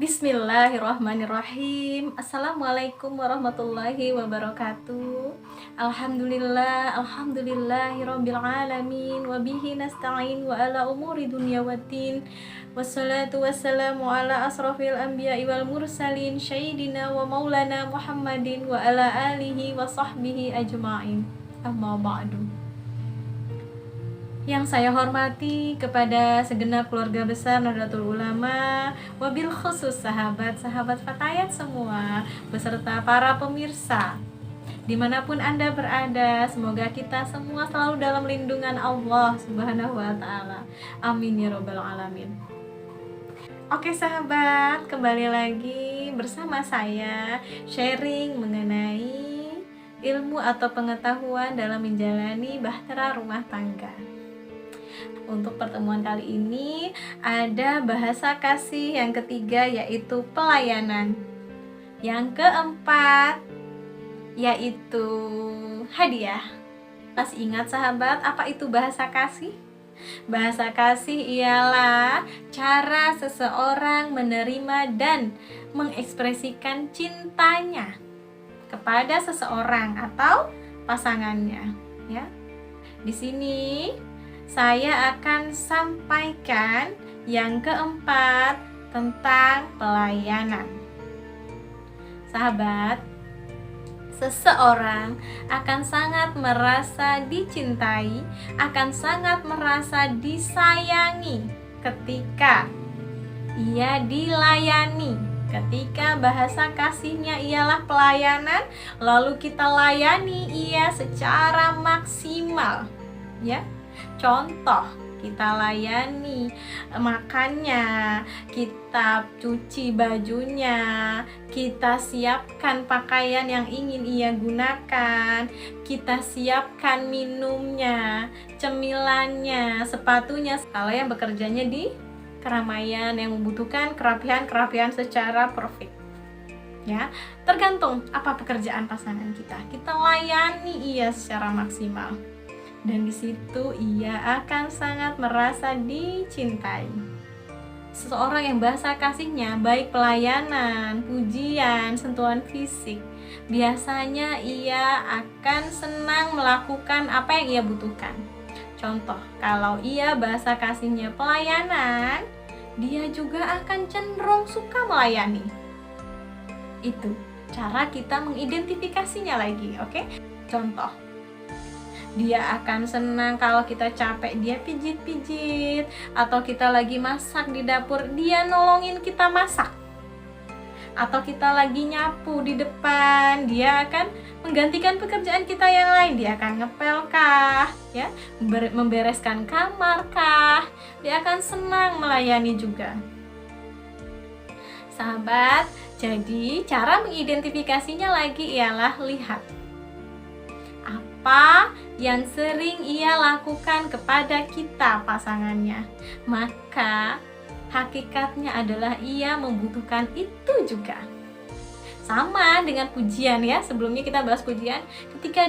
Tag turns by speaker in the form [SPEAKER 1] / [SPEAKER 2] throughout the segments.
[SPEAKER 1] Bismillahirrahmanirrahim. Assalamualaikum warahmatullahi wabarakatuh. Alhamdulillahirabbil alamin wa bihi nasta'in wa ala umuri dunya waddin. Wassalatu wassalamu ala asrafil anbiya'i wal mursalin sayyidina wa maulana Muhammadin wa ala alihi wa sahbihi ajma'in. Amma ba'du. Yang saya hormati kepada segenap keluarga besar Nahdlatul Ulama, wabil khusus sahabat-sahabat Fatayat semua, beserta para pemirsa dimanapun Anda berada, semoga kita semua selalu dalam lindungan Allah Subhanahu wa Ta'ala. Amin ya Rabbal Alamin. Oke sahabat, kembali lagi bersama saya sharing mengenai ilmu atau pengetahuan dalam menjalani bahtera rumah tangga. Untuk pertemuan kali ini ada bahasa kasih yang ketiga, yaitu pelayanan. Yang keempat yaitu hadiah. Masih ingat sahabat apa itu bahasa kasih? Bahasa kasih ialah cara seseorang menerima dan mengekspresikan cintanya kepada seseorang atau pasangannya, ya. Di sini saya akan sampaikan yang keempat tentang pelayanan. Sahabat, seseorang akan sangat merasa dicintai, akan sangat merasa disayangi ketika ia dilayani. Ketika bahasa kasihnya ialah pelayanan, lalu kita layani ia secara maksimal, ya. Contoh, kita layani makannya, kita cuci bajunya, kita siapkan pakaian yang ingin ia gunakan, kita siapkan minumnya, cemilannya, sepatunya. Kalau yang bekerjanya di keramaian yang membutuhkan kerapihan secara perfect, ya, tergantung apa pekerjaan pasangan kita. Kita layani ia secara maksimal. Dan di situ ia akan sangat merasa dicintai. Seseorang yang bahasa kasihnya baik pelayanan, pujian, sentuhan fisik, biasanya ia akan senang melakukan apa yang ia butuhkan. Contoh, kalau ia bahasa kasihnya pelayanan, dia juga akan cenderung suka melayani. Itu cara kita mengidentifikasinya lagi, oke? Contoh, dia akan senang kalau kita capek dia pijit-pijit, atau kita lagi masak di dapur dia nolongin kita masak, atau kita lagi nyapu di depan dia akan menggantikan pekerjaan kita yang lain. Dia akan ngepel kah, ya, membereskan kamar kah, dia akan senang melayani juga. Sahabat, jadi cara mengidentifikasinya lagi ialah lihat apa yang sering ia lakukan kepada kita pasangannya, maka hakikatnya adalah ia membutuhkan itu juga. Sama dengan pujian, ya, sebelumnya kita bahas pujian. Ketika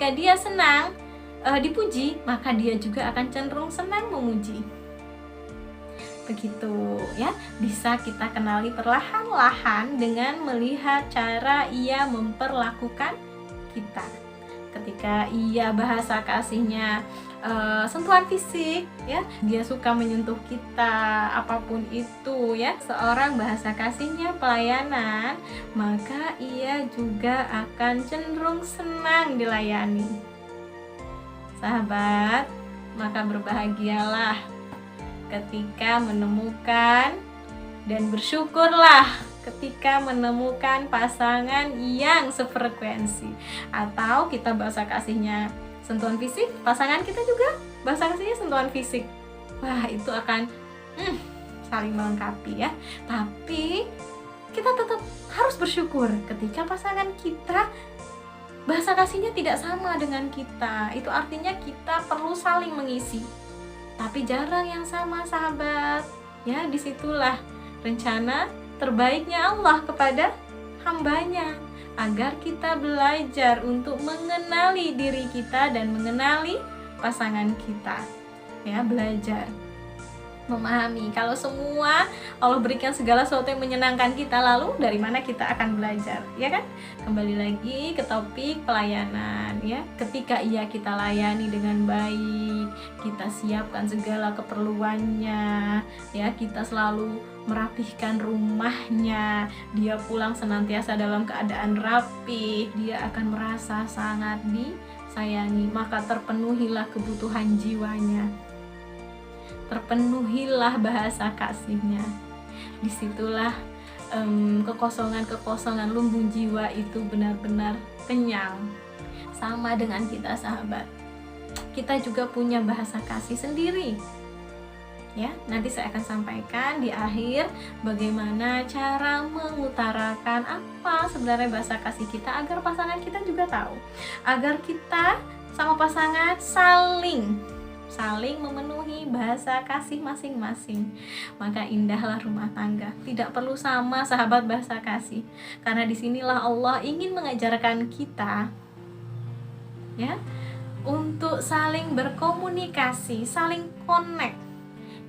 [SPEAKER 1] dia senang dipuji, maka dia juga akan cenderung senang memuji. Begitu, ya, bisa kita kenali perlahan-lahan dengan melihat cara ia memperlakukan kita. Ketika ia bahasa kasihnya sentuhan fisik, ya, dia suka menyentuh kita, apapun itu, ya, seorang bahasa kasihnya pelayanan, maka ia juga akan cenderung senang dilayani. Sahabat, maka berbahagialah ketika menemukan dan bersyukurlah ketika menemukan pasangan yang sefrekuensi. Atau kita bahasa kasihnya sentuhan fisik, pasangan kita juga bahasa kasihnya sentuhan fisik. Wah, itu akan saling melengkapi, ya. Tapi kita tetap harus bersyukur ketika pasangan kita bahasa kasihnya tidak sama dengan kita. Itu artinya kita perlu saling mengisi. Tapi jarang yang sama, sahabat. Ya, disitulah rencana terbaiknya Allah kepada hambanya, agar kita belajar untuk mengenali diri kita dan mengenali pasangan kita, ya, belajar. memahami kalau semua Allah berikan segala sesuatu yang menyenangkan kita, lalu dari mana kita akan belajar, ya kan? Kembali lagi ke topik pelayanan, ya. Ketika kita layani dengan baik, kita siapkan segala keperluannya, ya, kita selalu merapihkan rumahnya, dia pulang senantiasa dalam keadaan rapi, dia akan merasa sangat disayangi, maka terpenuhilah kebutuhan jiwanya, terpenuhilah bahasa kasihnya. Disitulah kekosongan lumbung jiwa itu benar-benar kenyang. Sama dengan kita, sahabat, kita juga punya bahasa kasih sendiri, ya. Nanti saya akan sampaikan di akhir bagaimana cara mengutarakan apa sebenarnya bahasa kasih kita, agar pasangan kita juga tahu, agar kita sama pasangan saling memenuhi bahasa kasih masing-masing. Maka indahlah rumah tangga. Tidak perlu sama, sahabat, bahasa kasih, karena disinilah Allah ingin mengajarkan kita, ya, untuk saling berkomunikasi, saling connect,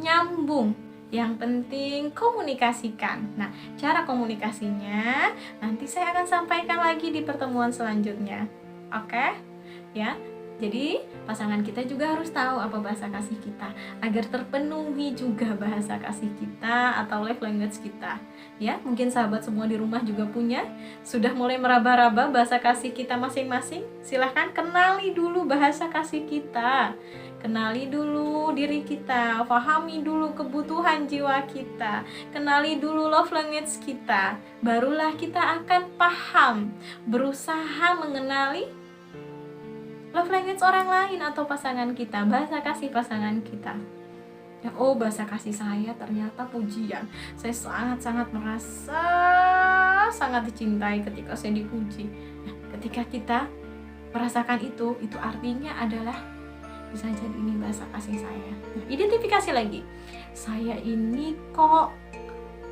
[SPEAKER 1] nyambung. Yang penting komunikasikan. Nah, cara komunikasinya nanti saya akan sampaikan lagi di pertemuan selanjutnya. Oke? Ya. Jadi pasangan kita juga harus tahu apa bahasa kasih kita, agar terpenuhi juga bahasa kasih kita atau love language kita. Ya, mungkin sahabat semua di rumah juga punya, sudah mulai meraba-raba bahasa kasih kita masing-masing. Silahkan kenali dulu bahasa kasih kita, kenali dulu diri kita, pahami dulu kebutuhan jiwa kita, kenali dulu love language kita. Barulah kita akan paham, berusaha mengenali love language orang lain atau pasangan kita, bahasa kasih pasangan kita. Ya, oh, bahasa kasih saya ternyata pujian. Saya sangat-sangat merasa sangat dicintai ketika saya dipuji. Nah, ketika kita merasakan itu artinya adalah bisa jadi ini bahasa kasih saya. Nah, identifikasi lagi. Saya ini kok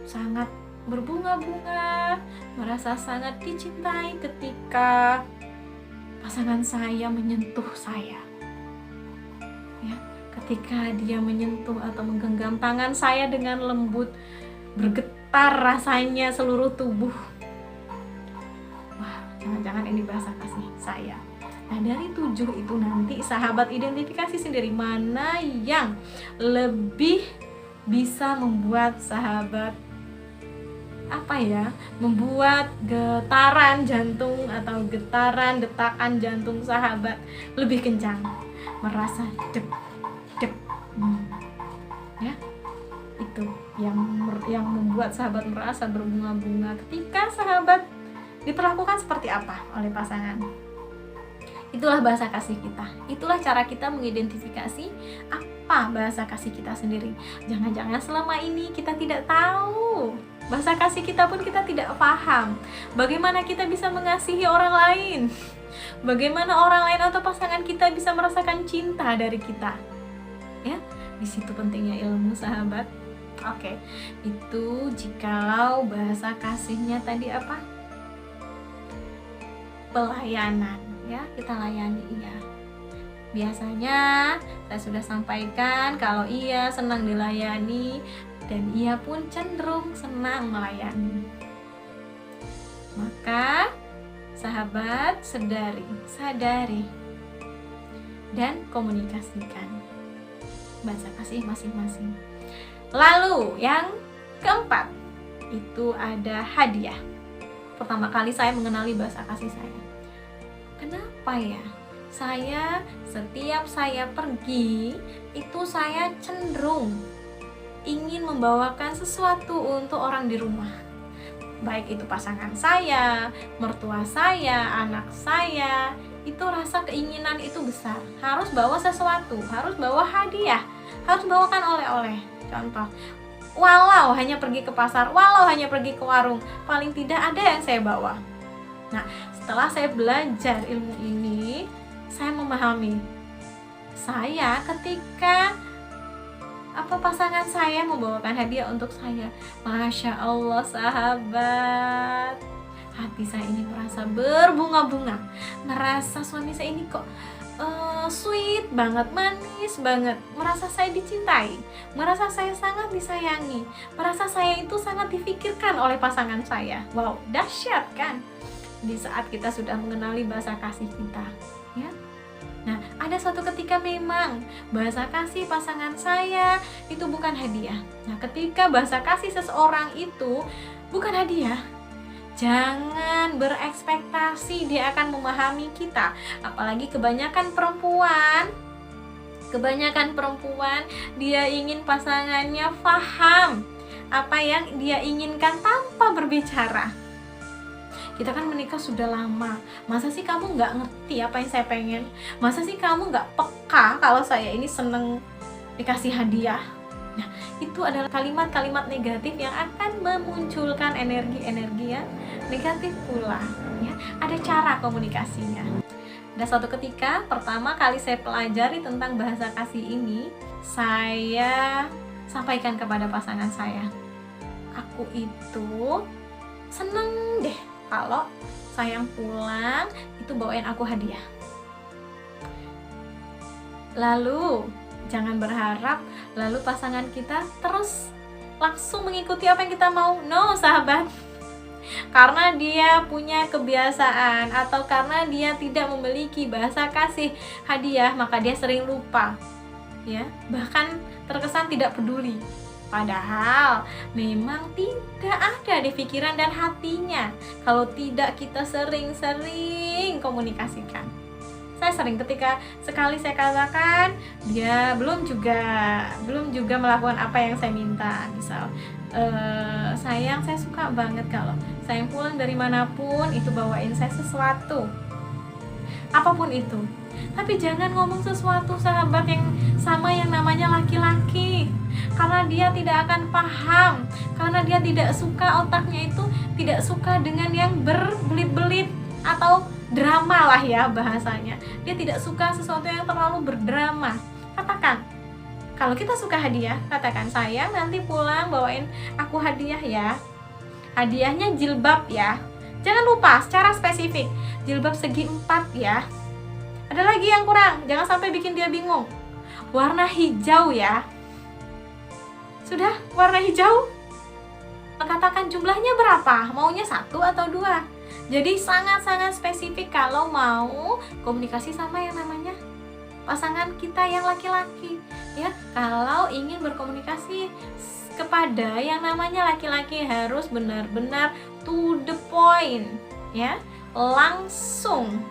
[SPEAKER 1] sangat berbunga-bunga, merasa sangat dicintai ketika pasangan saya menyentuh saya, ya, ketika dia menyentuh atau menggenggam tangan saya dengan lembut, bergetar rasanya seluruh tubuh. Wah, jangan-jangan ini bahasa kasih saya. Nah, dari 7 itu nanti sahabat identifikasi sendiri mana yang lebih bisa membuat sahabat membuat getaran jantung atau getaran detakan jantung sahabat lebih kencang, merasa dek, ya, itu yang membuat sahabat merasa berbunga-bunga ketika sahabat diperlakukan seperti apa oleh pasangan. Itulah bahasa kasih kita, itulah cara kita mengidentifikasi apa bahasa kasih kita sendiri. Jangan-jangan selama ini kita tidak tahu bahasa kasih kita, pun kita tidak paham bagaimana kita bisa mengasihi orang lain, bagaimana orang lain atau pasangan kita bisa merasakan cinta dari kita, ya. Di situ pentingnya ilmu, sahabat. Oke, itu jikalau bahasa kasihnya tadi apa? Pelayanan, ya, kita layani, iya. Biasanya saya sudah sampaikan kalau ia senang dilayani dan ia pun cenderung senang melayani. Maka sahabat sadari dan komunikasikan bahasa kasih masing-masing. Lalu yang keempat itu ada hadiah. Pertama kali saya mengenali bahasa kasih saya. Kenapa ya? Setiap saya pergi itu saya cenderung ingin membawakan sesuatu untuk orang di rumah, baik itu pasangan saya, mertua saya, anak saya. Itu rasa keinginan itu besar, harus bawa sesuatu, harus bawa hadiah, harus bawakan oleh-oleh. Contoh, walau hanya pergi ke pasar, walau hanya pergi ke warung, paling tidak ada yang saya bawa. Nah, setelah saya belajar ilmu ini, saya memahami, saya ketika pasangan saya membawakan hadiah untuk saya, Masya Allah sahabat, hati saya ini merasa berbunga-bunga, merasa suami saya ini kok sweet banget, manis banget, merasa saya dicintai, merasa saya sangat disayangi, merasa saya itu sangat difikirkan oleh pasangan saya. Wow, dahsyat kan? Di saat kita sudah mengenali bahasa kasih kita, ya. Nah, ada suatu ketika memang bahasa kasih pasangan saya itu bukan hadiah. Nah, ketika bahasa kasih seseorang itu bukan hadiah, jangan berekspektasi dia akan memahami kita. Apalagi kebanyakan perempuan dia ingin pasangannya paham apa yang dia inginkan tanpa berbicara. Kita kan menikah sudah lama, masa sih kamu nggak ngerti apa yang saya pengen? Masa sih kamu nggak peka kalau saya ini seneng dikasih hadiah? Nah, itu adalah kalimat-kalimat negatif yang akan memunculkan energi-energi yang negatif pula, ya. Ada cara komunikasinya. Ada suatu ketika, pertama kali saya pelajari tentang bahasa kasih ini, saya sampaikan kepada pasangan saya, aku itu seneng deh kalau sayang pulang itu bawain aku hadiah. Lalu jangan berharap lalu pasangan kita terus langsung mengikuti apa yang kita mau. No, sahabat. Karena dia punya kebiasaan atau karena dia tidak memiliki bahasa kasih hadiah, maka dia sering lupa, ya, bahkan terkesan tidak peduli. Padahal memang tidak ada di pikiran dan hatinya kalau tidak kita sering-sering komunikasikan. Saya sering ketika sekali saya katakan, dia belum juga melakukan apa yang saya minta. Misal, sayang, saya suka banget kalau sayang pulang dari manapun itu bawain saya sesuatu, apapun itu. Tapi jangan ngomong sesuatu, sahabat, yang sama yang namanya laki-laki, karena dia tidak akan paham, karena dia tidak suka, otaknya itu tidak suka dengan yang berbelit-belit atau drama lah ya bahasanya. Dia tidak suka sesuatu yang terlalu berdrama. Katakan, kalau kita suka hadiah, katakan, sayang nanti pulang bawain aku hadiah ya. Hadiahnya jilbab ya. Jangan lupa secara spesifik, jilbab segi 4 ya. Ada lagi yang kurang, jangan sampai bikin dia bingung. Warna hijau ya. Sudah, warna hijau. Katakan jumlahnya berapa, maunya 1 atau 2. Jadi sangat-sangat spesifik kalau mau komunikasi sama yang namanya pasangan kita yang laki-laki, ya. Kalau ingin berkomunikasi kepada yang namanya laki-laki harus benar-benar to the point, ya, langsung,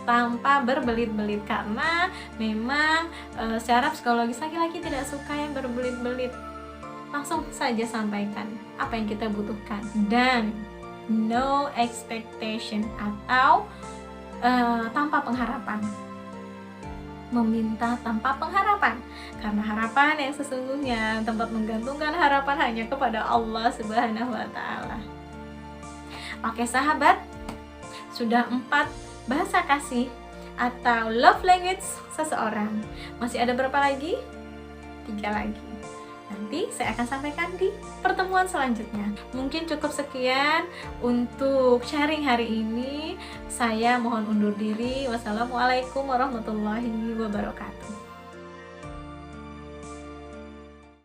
[SPEAKER 1] tanpa berbelit-belit, karena memang secara psikologis laki-laki tidak suka yang berbelit-belit. Langsung saja sampaikan apa yang kita butuhkan dan no expectation atau tanpa pengharapan. Meminta tanpa pengharapan, karena harapan yang sesungguhnya tempat menggantungkan harapan hanya kepada Allah Subhanahu wa Ta'ala. Oke sahabat, sudah 4 bahasa kasih atau love language seseorang. Masih ada berapa lagi? 3 lagi. Nanti saya akan sampaikan di pertemuan selanjutnya. Mungkin cukup sekian untuk sharing hari ini. Saya mohon undur diri. Wassalamualaikum warahmatullahi wabarakatuh.